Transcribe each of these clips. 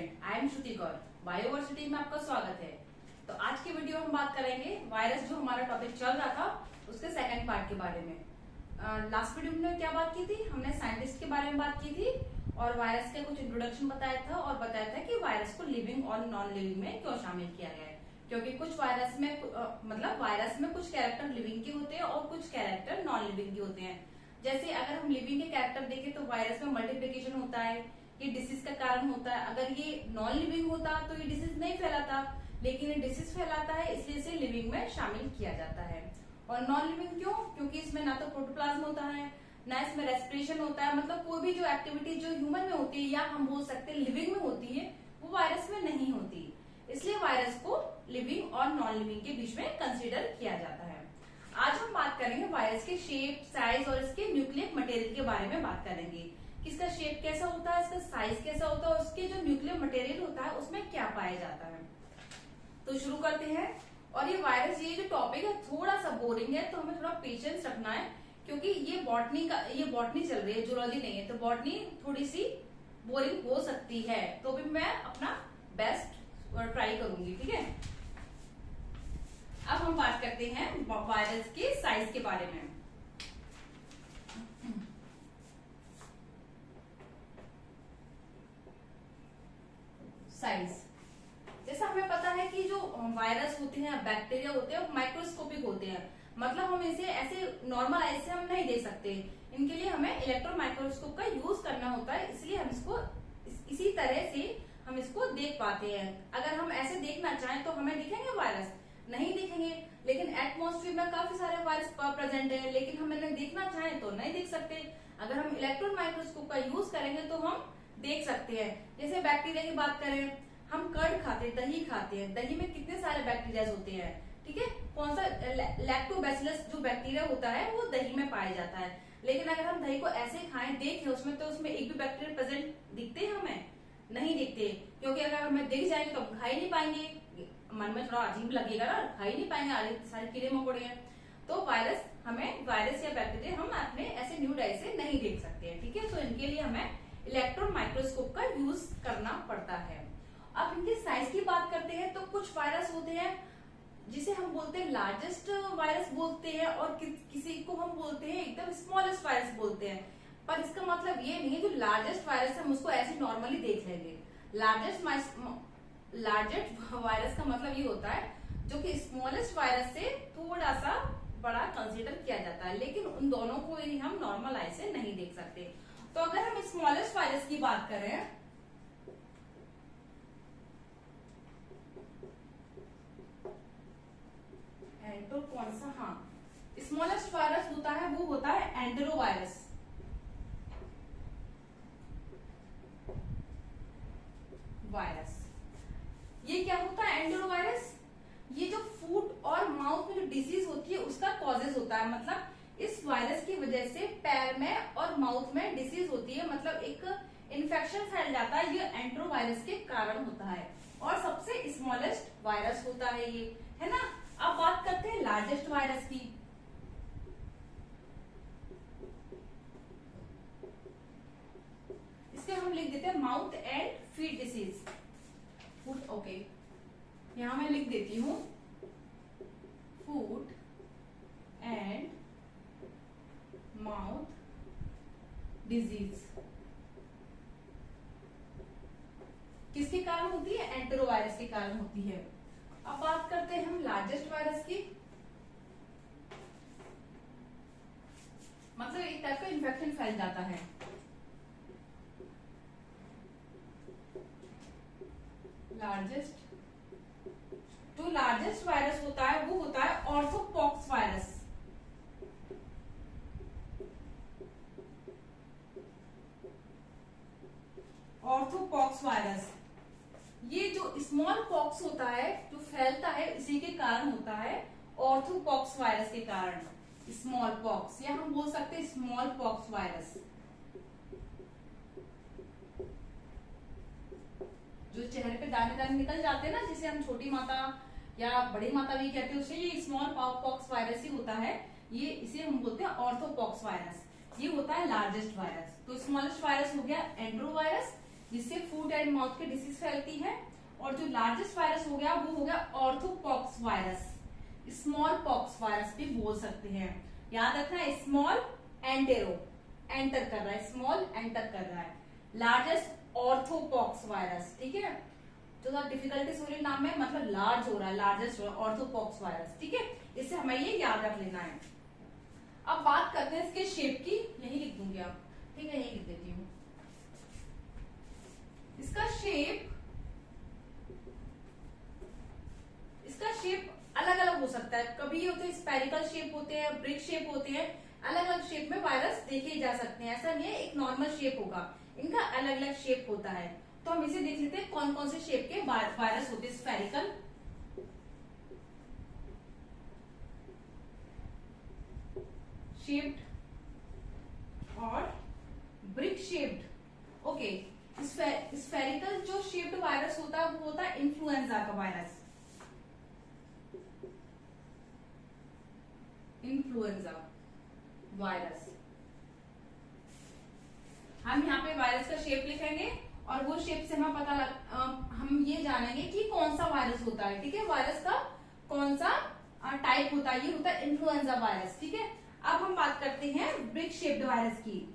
Student, I am Shruti Gaur. Bioversity में आपका स्वागत है। तो आज की वीडियो हम बात करेंगे वायरस, जो हमारा टॉपिक चल रहा था उसके सेकंड पार्ट के बारे में। लास्ट वीडियो में क्या बात की थी, हमने साइंटिस्ट के बारे में बात की थी और वायरस का कुछ इंट्रोडक्शन बताया था और बताया था कि वायरस को लिविंग और नॉन लिविंग में क्यों शामिल किया गया है। क्योंकि कुछ वायरस में मतलब वायरस में कुछ कैरेक्टर लिविंग के होते हैं और कुछ कैरेक्टर नॉन लिविंग के होते हैं। जैसे अगर हम लिविंग के कैरेक्टर देखें तो वायरस में मल्टीप्लिकेशन होता है, ये डिसीज का कारण होता है। अगर ये नॉन लिविंग होता तो ये डिसीज नहीं फैलाता, लेकिन ये डिसीज फैलाता है, इसलिए इसे लिविंग में शामिल किया जाता है। और नॉन लिविंग क्यों? क्योंकि इसमें ना तो प्रोटोप्लाज्म होता है, ना इसमें रेस्पिरेशन होता है। मतलब कोई भी जो एक्टिविटी जो ह्यूमन में होती है या हम बोल सकते हैं लिविंग में होती है, वो वायरस में नहीं होती। इसलिए वायरस को लिविंग और नॉन लिविंग के बीच में कंसिडर किया जाता है। आज हम बात करेंगे वायरस के शेप, साइज और इसके न्यूक्लियर मटेरियल के बारे में बात करेंगे। किसका शेप कैसा होता है, इसका साइज कैसा होता है और उसके जो न्यूक्लियर मटेरियल होता है उसमें क्या पाया जाता है। तो शुरू करते हैं। और ये वायरस, ये जो टॉपिक है थोड़ा सा बोरिंग है, तो हमें थोड़ा पेशेंस रखना है क्योंकि ये बॉटनी चल रही है, जूलॉजी नहीं है। तो बॉटनी थोड़ी सी बोरिंग हो सकती है, तो भी मैं अपना बेस्ट ट्राई करूंगी, ठीक है। अब हम बात करते हैं वायरस के साइज के बारे में। साइज, जैसा हमें पता है कि जो वायरस होते हैं, बैक्टीरिया होते हैं, वो माइक्रोस्कोपिक होते हैं। मतलब हम इसे ऐसे नॉर्मल आई से हम नहीं देख सकते, इनके लिए हमें इलेक्ट्रॉन माइक्रोस्कोप का यूज करना होता है। इसलिए हम इसको इसी तरह से हम इसको देख पाते हैं। अगर हम ऐसे देखना चाहें तो हमें दिखेंगे वायरस? नहीं दिखेंगे। लेकिन एटमॉस्फेयर में काफी सारे वायरस प्रेजेंट है, लेकिन हम इन्हें देखना चाहें तो नहीं देख सकते। अगर हम इलेक्ट्रॉन माइक्रोस्कोप का यूज करेंगे तो हम देख सकते हैं। जैसे बैक्टीरिया की बात करें, हम कर्ड खाते हैं, दही खाते हैं, दही में कितने सारे बैक्टीरिया होते हैं, ठीक है। कौन सा लैक्टोबैसिलस जो बैक्टीरिया होता है वो दही में पाया जाता है। लेकिन अगर हम दही को ऐसे खाएं, देखें उसमें, तो उसमें एक भी बैक्टीरिया प्रेजेंट दिखते हैं? हमें नहीं दिखते, क्योंकि अगर हमें दिख जाएंगे तो हम खा ही नहीं पाएंगे। मन में थोड़ा अजीब लगेगा ना, खा ही नहीं पाएंगे, आगे सारे कीड़े मकोड़े हैं। तो वायरस या बैक्टीरिया हम अपने ऐसे न्यूड आई से नहीं देख सकते हैं, ठीक है। तो इनके लिए हमें इलेक्ट्रॉन माइक्रोस्कोप का यूज करना पड़ता है। अब इनके साइज की बात करते हैं तो कुछ वायरस होते हैं जिसे हम बोलते हैं लार्जेस्ट वायरस बोलते हैं, और किसी को हम बोलते हैं एकदम स्मॉलेस्ट वायरस बोलते हैं। पर इसका मतलब ये नहीं है जो लार्जेस्ट वायरस है हम उसको ऐसे नॉर्मली देख लेंगे। लार्जेस्ट वायरस का मतलब ये होता है जो कि स्मॉलेस्ट वायरस से थोड़ा सा बड़ा कंसीडर किया जाता है, लेकिन उन दोनों को ही हम नॉर्मल आई से नहीं देख सकते। तो अगर हम स्मॉलेस्ट वायरस की बात करें, एंटो कौन सा, हाँ, स्मॉलेस्ट वायरस होता है वो होता है एंटेरोवायरस। ये क्या होता है एंटेरोवायरस? ये जो फूट और माउथ में जो डिसीज होती है उसका कॉजेज होता है। मतलब इस वायरस की वजह से पैर में और माउथ में डिसीज होती है, मतलब एक इन्फेक्शन फैल जाता है, ये एंटेरोवायरस के कारण होता है। और सबसे स्मॉलेस्ट वायरस होता है ये, है ना। अब बात करते हैं लार्जेस्ट वायरस की। इसके हम लिख देते हैं mouth and feet disease. Foot, okay, यहां मैं लिख देती हूं फूट एंड माउथ डिजीज। किसके कारण होती है? एंटेरोवायरस के कारण होती है। अब बात करते हैं हम लार्जेस्ट वायरस की। मतलब एक टाइप का इन्फेक्शन फैल जाता है। जो लार्जेस्ट वायरस होता है वो होता है ऑर्थोपॉक्स वायरस। ऑर्थोपॉक्स वायरस, ये जो स्मॉल पॉक्स होता है जो फैलता है इसी के कारण होता है, ऑर्थोपॉक्स वायरस के कारण। स्मॉल पॉक्स या हम बोल सकते हैं स्मॉल पॉक्स वायरस। जो चेहरे पे दाने दाने निकल जाते हैं ना, जिसे हम छोटी माता या बड़ी माता भी कहते हैं, उसे ये स्मॉल पॉक्स वायरस ही होता है। ये इसे हम बोलते हैं ऑर्थोपॉक्स वायरस। ये होता है लार्जेस्ट वायरस। तो स्मॉलेस्ट वायरस हो गया एंड्रोवायरस, जिससे फूट एंड माउथ की डिसीज फैलती है। और जो लार्जेस्ट वायरस हो गया वो हो गया orthopox virus, small pox virus भी बोल सकते हैं। याद रखना, स्मॉल एंटेरो एंटर कर रहा है, स्मॉल एंटर कर रहा है, लार्जेस्ट ऑर्थोपॉक्स वायरस। ठीक है, जो डिफिकल्टीज हो रही नाम में, मतलब लार्ज हो रहा है, लार्जेस्ट ऑर्थोपॉक्स वायरस। ठीक है, इससे हमें ये याद रख लेना है। अब बात करते हैं इसके शेप की, यही लिख दूंगी आप, ठीक है, यही लिख देती हूँ। इसका शेप अलग अलग हो सकता है, कभी होते हैं स्पेरिकल शेप होते हैं, ब्रिक शेप होते हैं, अलग अलग शेप में वायरस देखे जा सकते हैं। ऐसा नहीं है एक नॉर्मल शेप होगा, इनका अलग अलग शेप होता है। तो हम इसे देख लेते हैं कौन कौन से शेप के वायरस होते हैं। स्पेरिकल, शेप्ड और ब्रिक शेप्ड। ओके, स्फेरिकल जो शेप्ड वायरस होता है वो होता है इन्फ्लुएंजा का वायरस, इन्फ्लुएंजा वायरस। हम यहाँ पे वायरस का शेप लिखेंगे और वो शेप से हमें हम ये जानेंगे कि कौन सा वायरस होता है। ठीक है, वायरस का कौन सा टाइप होता है, ये होता है इन्फ्लुएंजा वायरस। ठीक है, अब हम बात करते हैं ब्रिक शेप्ड वायरस की।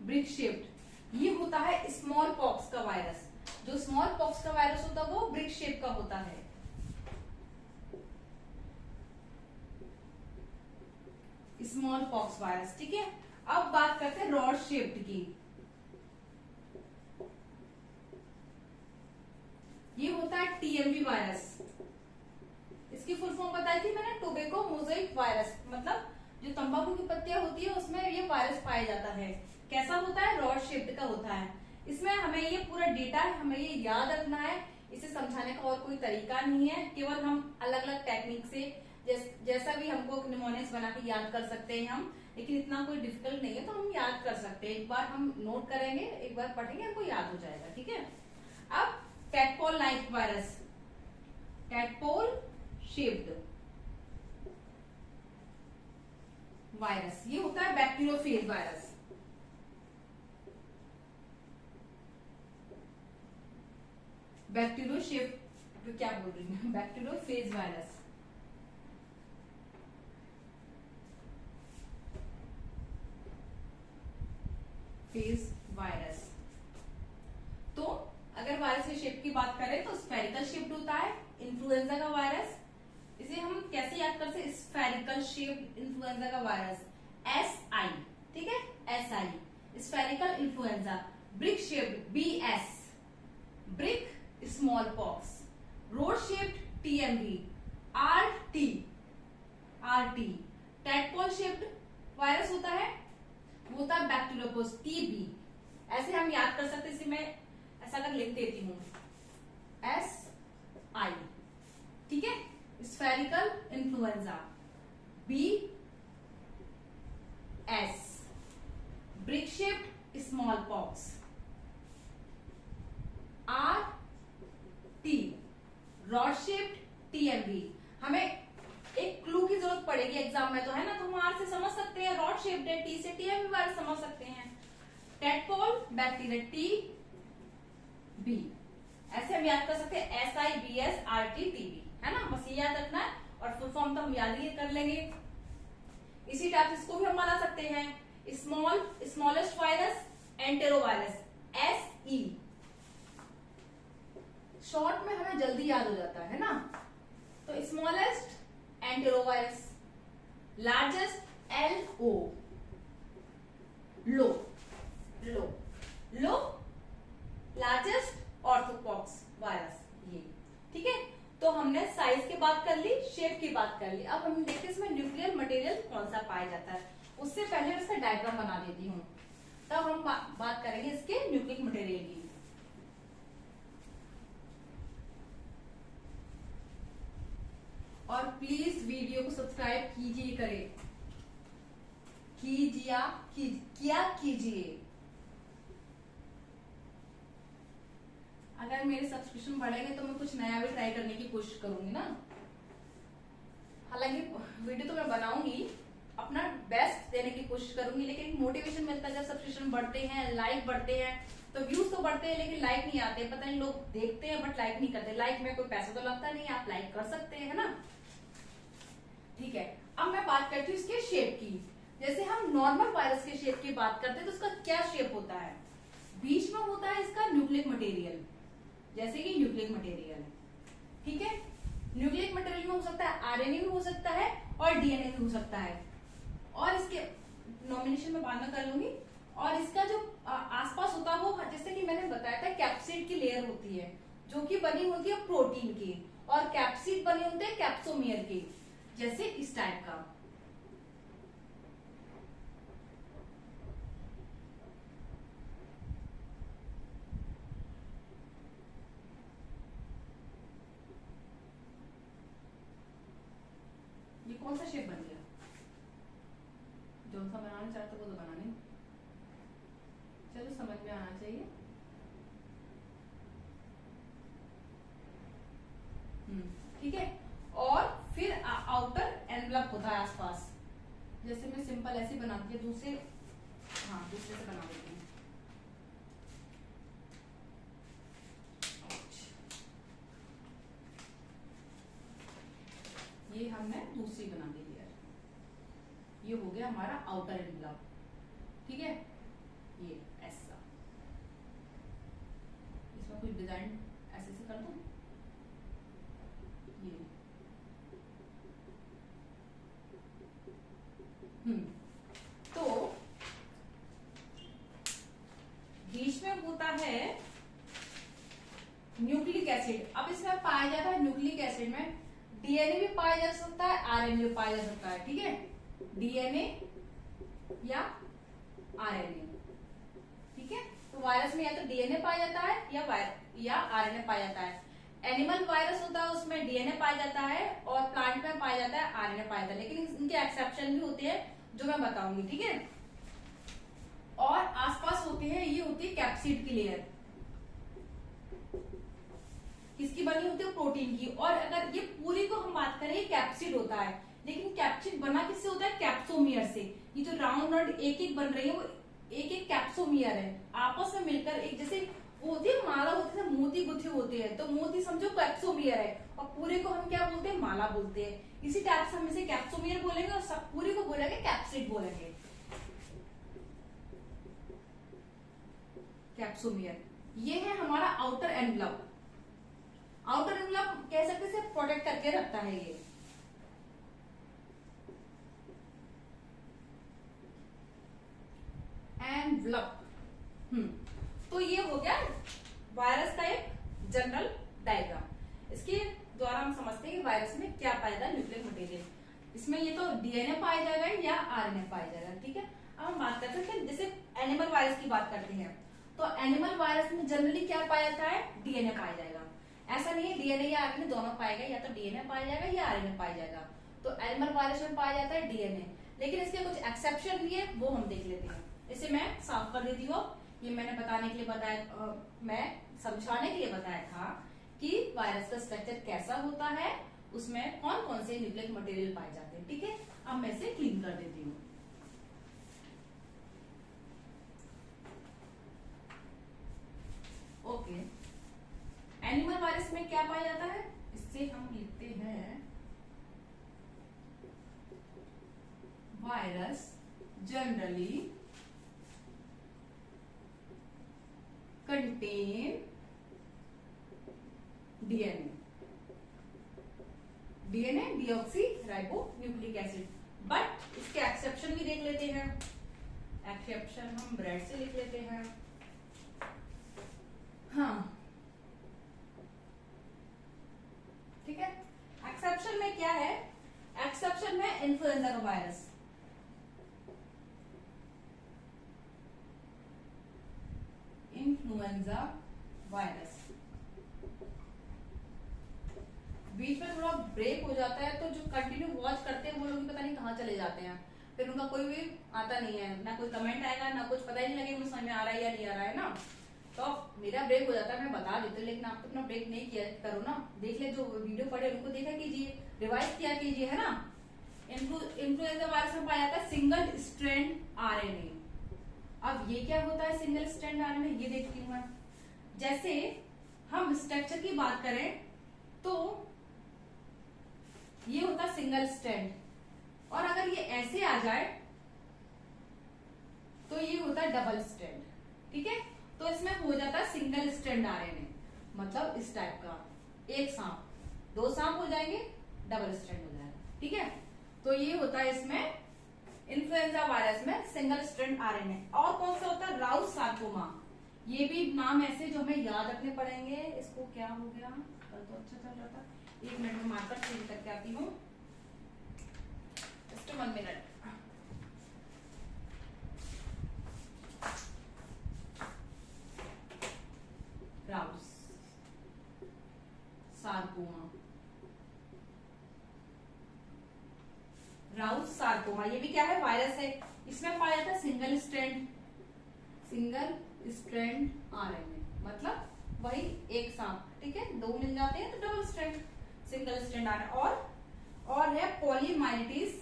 ब्रिक शेप्ड ये होता है स्मॉल पॉक्स का वायरस। जो स्मॉल पॉक्स का वायरस होता है वो ब्रिक शेप का होता है। Small pox virus. ठीक है, अब बात करते हैं रॉड शेप्ड की। ये होता है टीएमवी वायरस। इसकी फुल फॉर्म बताई थी मैंने, टोबैको मोज़ेक वायरस। मतलब जो तंबाकू की पत्तियां होती है उसमें ये वायरस पाया जाता है। कैसा होता है, रॉड शेप्ड का होता है। इसमें हमें ये पूरा डेटा है, हमें ये याद रखना है। इसे समझाने का और कोई तरीका नहीं है, केवल हम अलग अलग टेक्निक से जैसा भी हमको निमोनिक्स बना के याद कर सकते हैं हम, लेकिन इतना कोई डिफिकल्ट नहीं है, तो हम याद कर सकते हैं। एक बार हम नोट करेंगे, एक बार पढ़ेंगे, हमको याद हो जाएगा। ठीक है, अब tadpole like virus, tadpole shaped virus, ये होता है बैक्टीरियोफेज वायरस। बैक्टीरियो शेप क्या बोल रही हूँ, बैक्टीरियोफेज वायरस। Phase virus. तो अगर वायरस के शेप की बात करें तो स्फेरिकल शेप्ड होता है इन्फ्लुएंजा का वायरस। इसे हम कैसे याद कर सकते, स्फेरिकल शेप्ड इन्फ्लुएंजा का वायरस, SI। ठीक है, SI spherical influenza. Brick shaped BS, brick small pox. Road shaped TMV, RT। Tadpole shaped virus होता है, वो होता है बैक्टीरियोफेज, TB। ऐसे हम याद कर सकते हैं, इसे मैं ऐसा कर लिख देती हूँ, SI। ठीक है, spherical influenza, BS। Brick shaped small pox, RT। Rod shaped TMV। हमें एक क्लू की जरूरत पड़ेगी एग्जाम में, तो है ना, तो हम R से समझ सकते हैं रॉड शेप्ड है, T से TMV वायरस समझ सकते हैं। Tadpole bacteria, TB। ऐसे हम याद कर सकते हैं, SI BS RT TB, है ना, बस ये याद रखना है। और फुल फॉर्म तो हम याद ही कर लेंगे। इसी टाइप से इसको भी हम बना सकते हैं, स्मॉलेस्ट वायरस एंटेरोवायरस, SE। शॉर्ट में हमें जल्दी याद हो जाता है ना, तो स्मॉलेस्ट एंटेरोवायरस, लार्जेस्ट LO, लो लार्जेस्ट ऑर्थोपॉक्स वायरस। ये ठीक है, तो हमने साइज की बात कर ली, शेप की बात कर ली। अब हम देखते हैं इसमें न्यूक्लियर मटेरियल कौन सा पाया जाता है। उससे पहले मैं इसका डायग्राम बना देती हूँ, तब हम बात करेंगे इसके न्यूक्लिक मटेरियल की। और प्लीज वीडियो को सब्सक्राइब कीजिए। अगर मेरे सब्सक्रिप्शन बढ़ेंगे तो मैं कुछ नया भी ट्राई करने की कोशिश करूंगी ना। हालांकि वीडियो तो मैं बनाऊंगी, अपना देने की कोशिश करूंगी, लेकिन मोटिवेशन मिलता है जब सब्सक्रिप्शन बढ़ते हैं, लाइक बढ़ते हैं, तो व्यूज तो बढ़ते हैं लेकिन लाइक नहीं आते। पता नहीं लोग देखते हैं बट लाइक नहीं करते। लाइक में कोई पैसा तो लगता नहीं, आप लाइक कर सकते हैं, है ना। ठीक है, अब मैं बात करती हूँ इसके शेप की। जैसे हम नॉर्मल वायरस के शेप की बात करते हैं तो उसका क्या शेप होता है, बीच में होता है इसका न्यूक्लिक मटेरियल, जैसे कि न्यूक्लिक मटेरियल। ठीक है, न्यूक्लिक मटेरियल में हो सकता है आरएनए भी हो सकता है और डीएनए भी हो सकता है। और इसके नॉमिनेशन में बाद में कर लूंगी। और इसका जो आसपास होता है वो, जैसे कि मैंने बताया था, कैप्सिड की लेयर होती है जो कि बनी होती है प्रोटीन की, और कैप्सिड बने होते हैं कैप्सोमियर के, जैसे इस टाइप का। ये कौन सा शेप बन गया, जो सा बनाना चाहते हो वो तो बनाने, चलो समझ में आना चाहिए। ठीक है, और फिर आउटर एनवलप होता है आसपास। जैसे मैं सिंपल ऐसे बनाती हूँ, दूसरे से बना देती हूँ। ये हमने दूसरी बना दी है, ये हो गया हमारा आउटर एनवलप। ठीक है, ये ऐसा, इसमें कुछ डिजाइन ऐसे से कर दूं, ये तो बीच में होता है न्यूक्लिक एसिड। अब इसमें पाया जाता है न्यूक्लिक एसिड में डीएनए भी पाया जा सकता है, आरएनए भी पाया जा सकता है। ठीक है, डीएनए या आरएनए। ठीक है, तो वायरस में या तो डीएनए पाया जाता है या आरएनए पाया जाता है। एनिमल वायरस होता है उसमें डीएनए पाया जाता है, और प्लांट में पाया जाता है आरएनए पाया जाता है, लेकिन इनके एक्सेप्शन भी होते हैं जो मैं बताऊंगी। ठीक है, और आसपास होती है, ये होती है कैप्सिड की लेयर, किसकी बनी होती है, प्रोटीन की। और अगर ये पूरी को हम बात करें, कैप्सिड होता है, लेकिन कैप्सिड बना किससे होता है, कैप्सोमियर से। ये जो राउंड राउंड एक एक बन रही है वो एक एक कैप्सोमियर है, आपस में मिलकर एक, जैसे वो होती है माला होती है, मोती गुथे होते हैं, तो मोती समझो कैप्सोमियर है, और पूरे को हम क्या बोलते हैं, माला बोलते हैं। इसी टाइप से हम इसे कैप्सोमियर बोलेंगे और सब पूरी को बोलेंगे कैप्सिड बोलेंगे, कैप्सोमियर। ये है हमारा आउटर एनवलप। आउटर एनवलप कह सकते हैं प्रोटेक्ट करके रखता है ये। एनवलप, तो ये हो गया वायरस का एक जनरल डायग्राम। इसके द्वारा हम समझते हैं कि वायरस में क्या पाया जाता है, न्यूक्लिक मटेरियल। इसमें ये तो डीएनए पाया जाएगा या आरएनए पाया जाएगा। ठीक है, अब हम बात करते हैं जैसे एनिमल वायरस की बात करते हैं, तो एनिमल वायरस में जनरली क्या पाया जाता है, डीएनए पाया जाएगा। ऐसा नहीं है डीएनए या आरएनए दोनों पाएगा, या तो डीएनए पाया जाएगा या आरएनए पाया जाएगा। तो एनिमल वायरस में पाया जाता है डीएनए, लेकिन इसके कुछ एक्सेप्शन भी है, वो हम देख लेते हैं। इसे मैं साफ कर देती हूँ। ये मैंने बताने के लिए बताया, मैं समझाने के लिए बताया था कि वायरस का स्ट्रक्चर कैसा होता है, उसमें कौन कौन से न्यूक्लिक मटेरियल पाए जाते हैं। ठीक है, अब मैं इसे क्लीन कर देती हूँ। ओके, एनिमल वायरस में क्या पाया जाता है, इससे हम लिखते हैं virus generally contain DNA, DNA deoxy ribo nucleic acid. But इसके एक्सेप्शन भी देख लेते हैं। एक्सेप्शन हम ब्रेड से लिख लेते हैं। हाँ, ठीक है, एक्सेप्शन में क्या है, एक्सेप्शन में इन्फ्लुएंजा वायरस, इन्फ्लुएंजा वायरस। बीच में थोड़ा ब्रेक हो जाता है, तो जो कंटिन्यू वॉच करते हैं वो लोग पता नहीं कहाँ चले जाते हैं, फिर उनका कोई भी आता नहीं है, ना कोई कमेंट आएगा, ना कुछ पता ही नहीं लगेगा समझ में आ रहा है या नहीं आ रहा है ना। तो मेरा ब्रेक हो जाता है, मैं बता देती हूँ, लेकिन आप तो अपना ब्रेक नहीं किया करो ना। देख ले, जो वीडियो पढ़े उनको देखा कीजिए, रिवाइज किया कीजिए, है ना। इन्फ्लुएंजा वायरस में पाया जाता है सिंगल स्ट्रैंड आरएनए। अब ये क्या होता है सिंगल स्ट्रैंड आरएनए, ये देखती हूँ मैं। जैसे हम स्ट्रक्चर की बात करें तो ये होता है सिंगल स्ट्रैंड, और अगर ये ऐसे आ जाए तो ये होता है डबल स्ट्रैंड। ठीक है, तो इसमें हो जाता है सिंगल स्ट्रैंड आरएनए, मतलब इस टाइप का, एक सांप, दो सांप हो जाएंगे, डबल स्ट्रैंड हो जाएगा। ठीक है, तो ये होता है इसमें इन्फ्लुएंजा वायरस में सिंगल स्ट्रैंड आरएनए। और कौन सा होता है राउस सार्कोमा, ये भी नाम ऐसे जो हमें याद रखने पड़ेंगे। इसको क्या हो गया, कल तो अच्छा चल रहा था, एक मिनट में मार्कर चेंज करके आती हूँ, just 1 minute. Rouse sarcoma, Rouse sarcoma, ये भी क्या है वायरस है। इसमें पाया जाता है सिंगल स्ट्रैंड आरएनए, मतलब वही एक सांप। ठीक है, दो मिल जाते हैं तो double strand, single strand RNA. और है पॉलीमाइलिटिस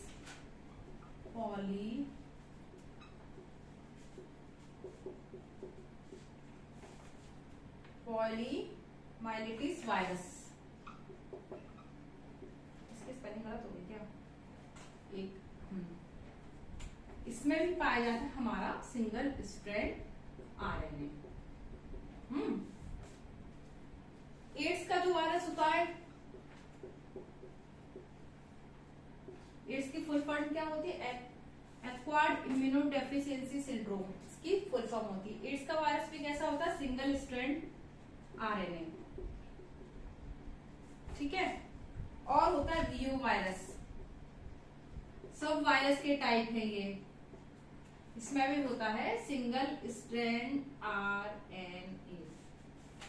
वायरस। इसकी स्पेलिंग गलत हो गई क्या, एक इसमें भी पाया जाता है हमारा सिंगल स्ट्रैंड आरएनए। एड्स का जो वायरस होता है, एड्स की फुल फॉर्म क्या होती है, एक्वायर्ड इम्यूनोडेफिशिएंसी सिंड्रोम, इसकी फुल फॉर्म होती है। एड्स का वायरस भी कैसा होता है सिंगल स्ट्रैंड आरएनए। ठीक है, और होता है रियो वायरस, सब वायरस के टाइप है ये, इसमें भी होता है सिंगल स्ट्रैंड आरएनए।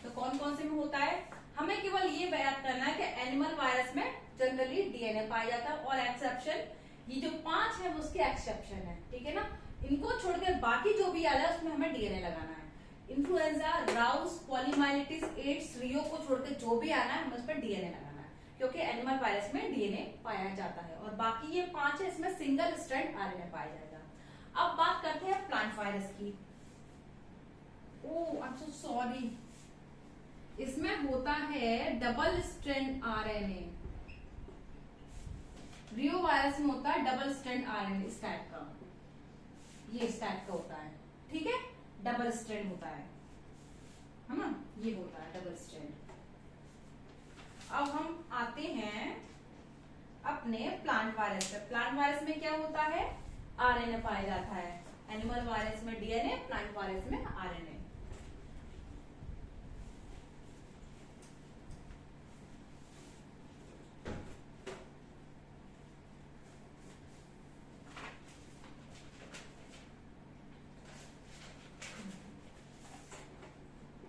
तो कौन कौन से में होता है, हमें केवल ये बयान करना है कि एनिमल वायरस में जनरली डीएनए पाया जाता है, और एक्सेप्शन ये जो 5 है उसके एक्सेप्शन है। ठीक है ना, इनको छोड़कर बाकी जो भी आ रहा है उसमें हमें डीएनए लगाना है। इन्फ्लुएंजा, राउस, पॉलीमाइलिटिस, एड्स, रियो को छोड़कर जो भी आना है हमें उस पर डीएनए लगाना है, क्योंकि एनिमल वायरस में डीएनए पाया जाता है। और बाकी ये 5 है, इसमें सिंगल स्ट्रैंड आरएनए पाया जाएगा। अब बात करते हैं प्लांट वायरस की। ओह आई एम सो सॉरी, इसमें होता है डबल स्ट्रैंड आरएनए। रियो वायरस में होता है डबल स्ट्रैंड आरएनए, इस टाइप का, ये इस टाइप का होता है। ठीक है, डबल स्ट्रैंड होता है ना, ये होता है डबल स्ट्रैंड। अब हम आते हैं अपने प्लांट वायरस पे। प्लांट वायरस में क्या होता है, आरएनए पाया जाता है। एनिमल वायरस में डीएनए, प्लांट वायरस में RNA.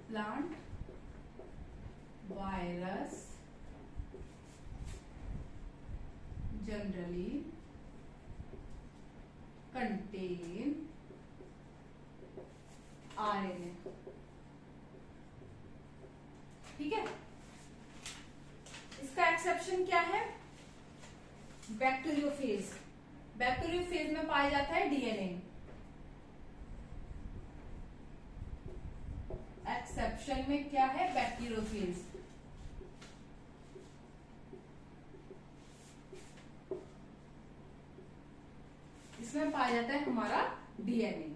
Plant virus generally contain RNA. ठीक है, इसका एक्सेप्शन क्या है, बैक्टीरियोफेज। बैक्टीरियोफेज में पाया जाता है डीएनए। एक्सेप्शन में क्या है, बैक्टीरियोफेज। इसमें पाया जाता है हमारा डीएनए।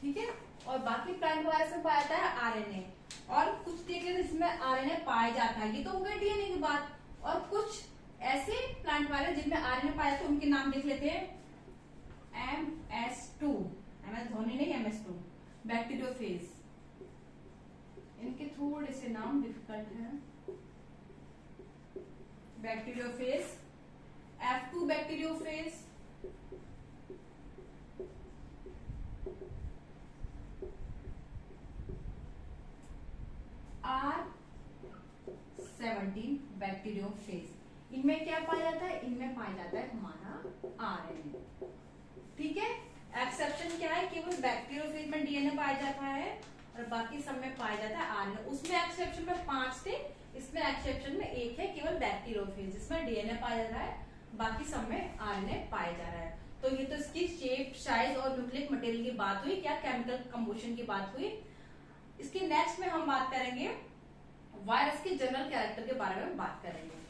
ठीक है, और बाकी प्लांट वायरस में पाया जाता है आरएनए। और कुछ देखिए इसमें आरएनए पाया जाता है, ये तो हो गया डीएनए की बात। और कुछ ऐसे प्लांट वायरस जिनमें आरएनए पाया जाता है उनके नाम देख लेते हैं। MS2, MS धोनी नहीं, MS2 बैक्टीरियोफेज। इनके थोड़े से नाम डिफिकल्ट हैं। Bacteriophage, F2 bacteriophage, R17 bacteriophage. इनमें क्या पाया जाता है, इनमें पाया जाता है हमारा आरएनए। ठीक है, एक्सेप्शन क्या है, केवल बैक्टीरियोफेज में डीएनए पाया जाता है और बाकी सब में पाया जाता है आरएनए। उसमें एक्सेप्शन में 5 थे, इसमें एक्सेप्शन में 1 है, केवल बैक्टीरियोफेज जिसमें डीएनए पाया जाता है बाकी सब में आरएनए पाया जा रहा है। तो ये तो इसकी शेप, साइज और न्यूक्लिक मटेरियल की बात हुई, क्या केमिकल कंपोजिशन की बात हुई। इसके नेक्स्ट में हम बात करेंगे वायरस के जनरल कैरेक्टर के बारे में बात करेंगे।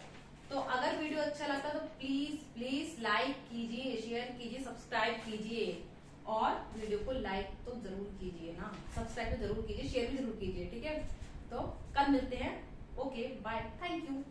तो अगर वीडियो अच्छा लगता है तो प्लीज प्लीज लाइक कीजिए, शेयर कीजिए, सब्सक्राइब कीजिए और वीडियो को लाइक तो जरूर कीजिए ना, सब्सक्राइब तो जरूर कीजिए, शेयर भी जरूर कीजिए, ठीक है। तो कल मिलते हैं। Okay bye, thank you.